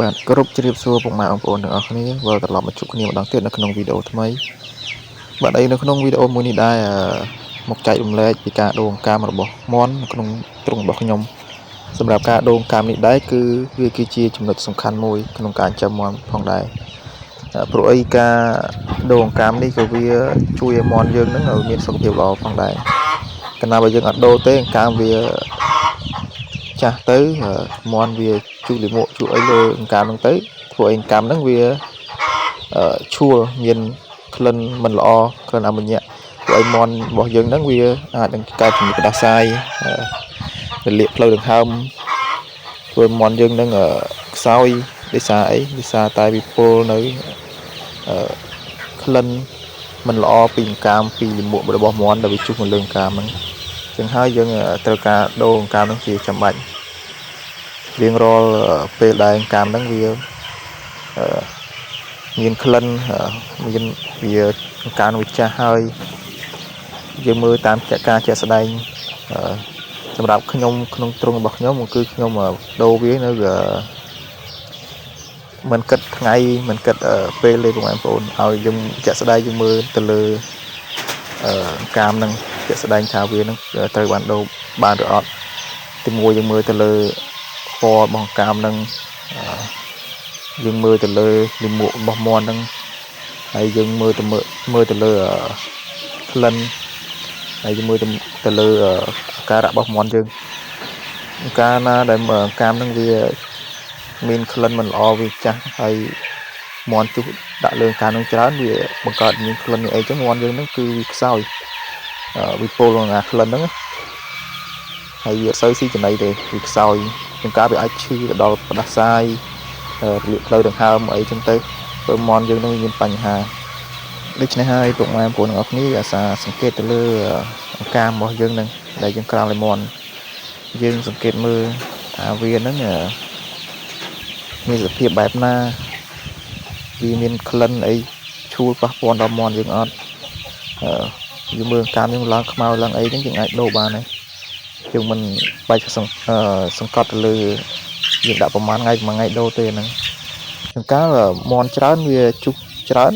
បាទគោរពជ្រាបសួរពុកម៉ែបងប្អូនទាំងអស់គ្នាវិលត្រឡប់មកជួបគ្នាម្ដងទៀតនៅក្នុងវីដេអូថ្មីបាទនៅក្នុងវីដេអូមួយនេះដែរមកចែករំលែកពីការដូងកាមរបស់មន់ក្នុងទ្រុងរបស់ខ្ញុំសម្រាប់ការដូងកាមនេះដែរគឺវាគឺជាចំណុចសំខាន់មួយក្នុងការចាំមន់ផងដែរព្រោះអីការដូងកាមនេះក៏វាជួយឲ្យមន់យើងនឹងឲ្យមានសុខភាពល្អផងដែរកាលណាបើយើងអត់ដូរទេកាមវាចាស់ទៅមន់វាជូរលាមកជូរអីលើអង្កាមហ្នឹងទៅធ្វើឲ្យអង្កាមហ្នឹងវាឈួលមានក្លិនមិនល្អក្លិនអាម៉ូញ៉ាធ្វើឲ្យមន់របស់យើងហ្នឹងវាអាចនឹងកើតជំងឺផ្ដាសាយរលាកផ្លូវដង្ហើមធ្វើមន់យើងហ្នឹងខ្សោយដោយសារអីដោយសារតែវាពុលនៅក្លិនមិនល្អពីអង្កាមពីលាមករបស់មន់ដែលវាជុះមកលើអង្កាមហ្នឹងចឹងហើយយើងត្រូវការដូរអង្កាមហ្នឹងជាចាំបាច់រៀងរាល់ពេលដែលអង្កាមហ្នឹងវាមានក្លិនមានវាអង្កាមវាចាស់ហើយយើងមើលតាមការជាក់ស្ដែងសម្រាប់ខ្ញុំក្នុងទ្រុងរបស់ខ្ញុំគឺខ្ញុំដូរវានៅមិនគិតថ្ងៃមិនគិតពេលទេបងប្អូនឲ្យយើងជាក់ស្ដែងយើងមើលទៅលើកាមនឹងជាក់ស្ដែងថាវានឹងត្រូវបានដូរបានឬអត់ទីមួយយើងមើលទៅលើពណ៌របស់កាមនឹងយើងមើលទៅលើលាមករបស់មន់នឹងហើយយើងមើលទៅលើក្លិនហើយយើងមើលទៅលើអាការៈរបស់មន់យើងកាលណាដែលកាមនឹងវាមានក្លិនមិនល្អវាចាស់ហើយមន់ជុះដាក់លើកាមនឹងច្រើនវាបង្កើតមានក្លិនអីចឹងមន់យើងនឹងគឺវាខ្សោយវាពុលនឹងអាក្លិនហ្នឹងហើយវាអត់សូវស៊ីចំណីទេវាខ្សោយចង្ការវាអាចឈឺទៅដល់ផ្ដាសាយរលាកផ្លូវដង្ហើមអីចឹងទៅព្រោះមន់យើងនឹងមានបញ្ហាដូច្នេះហើយពុកម៉ែបងប្អូនទាំងអស់គ្នាអាសាសង្កេតទៅលើកាមរបស់យើងនឹងដែលយើងក្រោមឲ្យមន់យើងសង្កេតមើលថាវានឹងមានសភាពបែបណាវាមានក្លិនអីឈួលប៉ះពាល់ដល់មន់យើងអត់យើងមើលកាមយើងឡើងខ្មៅឡើងអីហ្នឹងយើងអាចដូរបានហើយយើងមិនបាច់សង្កត់ទៅលើយើងដាក់ប្រមាណថ្ងៃដូរទេហ្នឹងចង្ការមន់ច្រើនវាជុះច្រើន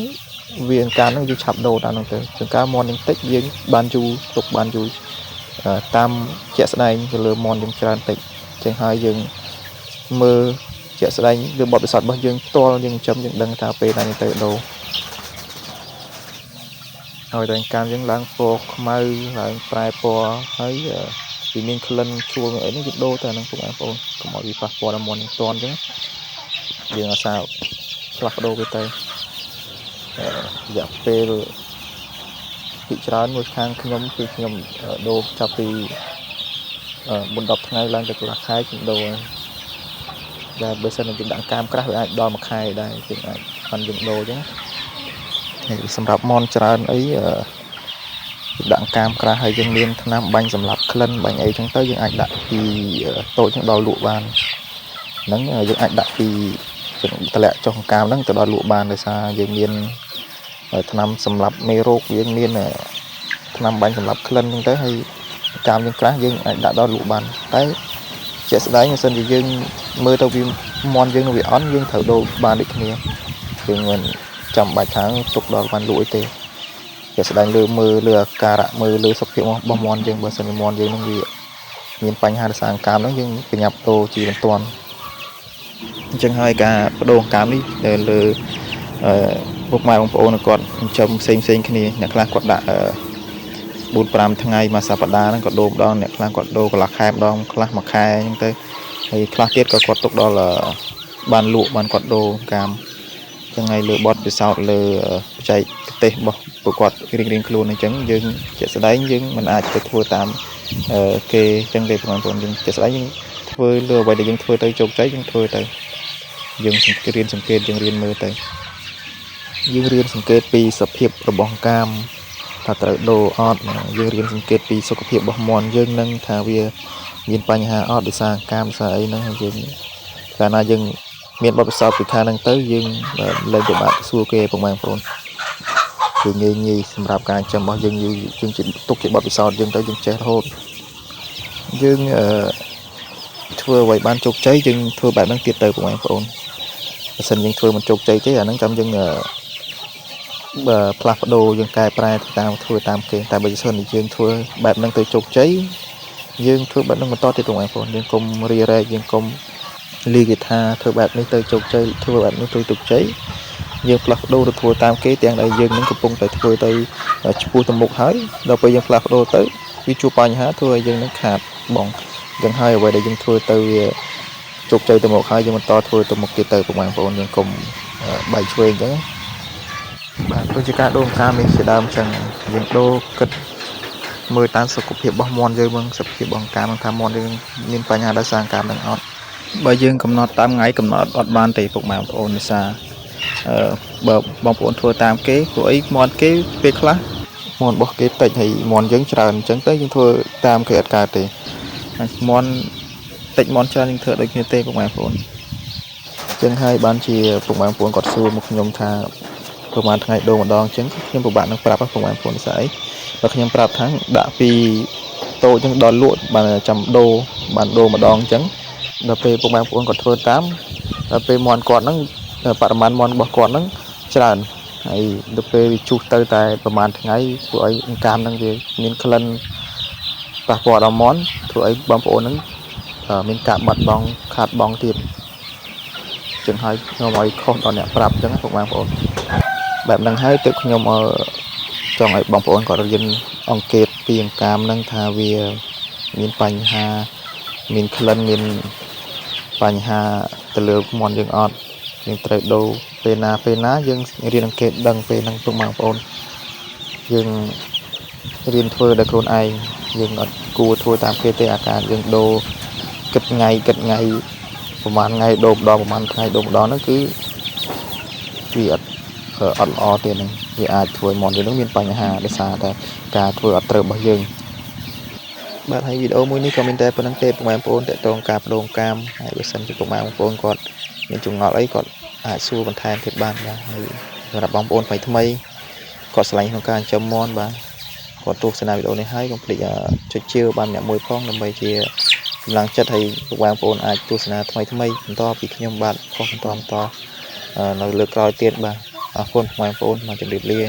វាអង្ការហ្នឹងយើងឆាប់ដូរតាមហ្នឹងទៅចង្ការមន់នឹងតិចយើងបានយូរទុកបានយូរតាមជាក់ស្ដែងទៅលើមន់យើងច្រើនតិចចឹងហើយយើងមើលជាក់ស្ដែងលើបទពិសោធន៍របស់យើងផ្ទាល់យើងចាំយើងដឹងថាពេលណាយើងទៅដូរហើយតែកាមយើងឡើងពណ៌ខ្មៅឡើងប្រែពណ៌ហើយវាមានក្លិនឈ្ងុយអីនេះយើងដូរទៅហ្នឹងបងប្អូនកុំឲ្យវាប៉ះពាល់ដល់មន់យើងតន់ចឹងយើងអាសាផ្លាស់ប្ដូរវាទៅរយៈពេលពីច្រើនមួយខាងខ្ញុំគឺខ្ញុំដូរចាប់ពី4-10ថ្ងៃឡើងទៅកន្លះខែខ្ញុំដូរដែលបើសិនយើងដាក់កាមក្រាស់វាអាចដល់1ខែដែរយើងអាចបានយើងដូរចឹងហើយសម្រាប់មន់ច្រើនអីដាក់កាមក្រាស់ហើយយើងមានថ្នាំបាញ់សម្លាប់ក្លិនបាញ់អីចឹងទៅយើងអាចដាក់ពីតូចចឹងដល់លក់បានហ្នឹងយើងអាចដាក់ពីតម្លាក់ចុះកាមហ្នឹងទៅដល់លក់បានដោយសារយើងមានថ្នាំសម្លាប់មេរោគយើងមានថ្នាំបាញ់សម្លាប់ក្លិនហ្នឹងទៅហើយកាមយើងក្រាស់យើងអាចដាក់ដល់លក់បានតែជាក់ស្ដែងបើសិនជាយើងមើលទៅវាមន់យើងនឹងវាអន់យើងត្រូវដូរបានដូចគ្នាយើងមិនចាំបាច់ថាទុកដល់បានលក់អីទេជាក់ស្ដែងមើលលើអាការៈមើលលើសុខភាពរបស់មន់យើងបើសិនជាមន់យើងនឹងវាមានបញ្ហាដោយសារកាមហ្នឹងយើងប្រញាប់ដូរជាបន្ទាន់អញ្ចឹងហើយការបដូរកាមនេះលើពុកម៉ែបងប្អូនគាត់ចិញ្ចឹមផ្សេងគ្នាអ្នកខ្លះគាត់ដាក់4-5ថ្ងៃមួយសប្តាហ៍ហ្នឹងក៏ដូរម្ដងអ្នកខ្លះគាត់ដូរកន្លះខែម្ដងខ្លះ1ខែអញ្ចឹងទៅហើយខ្លះទៀតក៏គាត់ទុកដល់បានលក់បានគាត់ដូរកាមអញ្ចឹងហើយលើបទពិសោធន៍លើបច្ចេកទេសរបស់ពួកគាត់រៀងខ្លួនអញ្ចឹងយើងជាក់ស្ដែងយើងមិនអាចទៅធ្វើតាមគេអញ្ចឹងទេបងប្អូនយើងជាក់ស្ដែងយើងធ្វើលើអ្វីដែលយើងធ្វើទៅជោគជ័យយើងធ្វើទៅយើងរៀនសង្កេតយើងរៀនមើលទៅយើងរៀនសង្កេតពីសភាពរបស់កាមថាត្រូវដូរអត់យើងរៀនសង្កេតពីសុខភាពរបស់មន់យើងនឹងថាវាមានបញ្ហាអត់ដោយសារកាមសារអីហ្នឹងហើយយើងកាលណាយើងមានបទពិសោធន៍ពីខាងហ្នឹងទៅយើងលែងពិបាកសួរគេបងប្អូនគឺងាយសម្រាប់ការចាំរបស់យើងយើងទុកជាបទពិសោធន៍យើងទៅយើងចេះរហូតយើងធ្វើអ្វីបានជោគជ័យយើងធ្វើបែបហ្នឹងទៀតទៅបងប្អូន សិនយើងធ្វើមិនជោគជ័យទេអាហ្នឹងចាំយើងផ្លាស់ប្ដូរយើងកែប្រែតាមធ្វើតាមគេតែបើសិនយើងធ្វើបែបហ្នឹងទៅជោគជ័យយើងធ្វើបែបហ្នឹងបន្តទៀតបងប្អូនយើងកុំរីរែកយើងកុំលីគេថាធ្វើបែបនេះទៅជោគជ័យធ្វើបែបនេះទៅជោគជ័យយើងផ្លាស់ប្ដូរទៅធ្វើតាមគេទាំងដែលយើងនឹងកំពុងតែធ្វើទៅឆ្ពោះទៅមុខហើយដល់ពេលយើងផ្លាស់ប្ដូរទៅវាជួបបញ្ហាធ្វើឲ្យយើងនឹងខាតបងចឹងហើយអ្វីដែលយើងធ្វើទៅវាជោគជ័យទៅមុខហើយយើងបន្តធ្វើទៅមុខទៀតទៅបងប្អូនយើងកុំបែកឆ្វេងចឹងបាទដូចជាការដូរការនេះជាដើមចឹងយើងដូរគិតមើលតាមសុខភាពរបស់មន់យើងមើលសុខភាពរបស់ការថាមន់យើងមានបញ្ហាដោយសារការនឹងអត់បើយើងកំណត់តាមថ្ងៃកំណត់អត់បានទេពុកម៉ែបងប្អូននេះសារបើបងប្អូនធ្វើតាមគេព្រោះអីមន់គេពេលខ្លះមន់របស់គេតិចហើយមន់យើងច្រើនអញ្ចឹងទៅយើងធ្វើតាមគេអត់កើតទេមន់តិចមន់ច្រើនយើងធ្វើដូចគ្នាទេពុកម៉ែបងប្អូនអញ្ចឹងហើយបានជាពុកម៉ែបងប្អូនគាត់សួរមកខ្ញុំថាប្រហែលថ្ងៃដូរម្ដងអញ្ចឹងខ្ញុំពិបាកនឹងប្រាប់ពុកម៉ែបងប្អូនស្អីបើខ្ញុំប្រាប់ថាដាក់ពីតូចអញ្ចឹងដល់លក់បានចាំដូរបានដូរម្ដងអញ្ចឹងដល់ពេលពុកម៉ែបងប្អូនគាត់ធ្វើតាមដល់ពេលមន់គាត់ហ្នឹងបរិមាណមន់របស់គាត់ហ្នឹងច្រើនហើយដល់ពេលវាជុះទៅតែប្រហែលថ្ងៃព្រោះអីអង្កាមហ្នឹងវាមានក្លិនប៉ះពាល់ដល់មន់ធ្វើអីបងប្អូនហ្នឹងមានការបាត់បង់ខាតបង់ទៀតចឹងហើយខ្ញុំឲ្យខុសដល់អ្នកប្រាប់ចឹងពុកម៉ែបងប្អូនបែបហ្នឹងហើយទើបខ្ញុំចង់ឲ្យបងប្អូនគាត់រៀនអង្កេតពីអង្កាមហ្នឹងថាវាមានបញ្ហាមានក្លិនមានបញ្ហាទៅលើមន់យើងអត់យើងត្រូវដូរពេលណាយើងរៀនអង្កេតដឹងពេលហ្នឹងពុកម៉ែបងប្អូនយើងរៀនធ្វើដោយខ្លួនឯងយើងអត់គួរធ្វើតាមគេទេអាការយើងដូរគិតថ្ងៃប្រហែលថ្ងៃដូរម្ដងប្រហែលថ្ងៃដូរម្ដងហ្នឹងគឺវាអត់ល្អទេហ្នឹងវាអាចធ្វើឲ្យមន់យើងនឹងមានបញ្ហាដោយសារតែការធ្វើអត់ត្រូវរបស់យើងបាទហើយវីដេអូមួយនេះក៏មានតែប៉ុណ្្នឹងទេពុកម៉ែបងប្អូនតើតងការបដូរកាមហើយបើសិនជាពុកម៉ែបងប្អូនគាត់មានចម្ងល់អីគាត់អាចសួរបន្ថែមទៀតបានបាទហើយសម្រាប់បងប្អូនថ្មីគាត់ឆ្លាញ់ក្នុងការចិញ្ចឹមមាន់បាទគាត់ទស្សនាវីដេអូនេះហើយកុំភ្លេចចុចជឿបានអ្នកមួយផងដើម្បីជាកម្លាំងចិត្តឲ្យបងប្អូនអាចទស្សនាថ្មីបន្តពីខ្ញុំបាទខុសបន្តនៅលើក្រោយទៀតបាទអរគុណបងប្អូនមកជម្រាបលា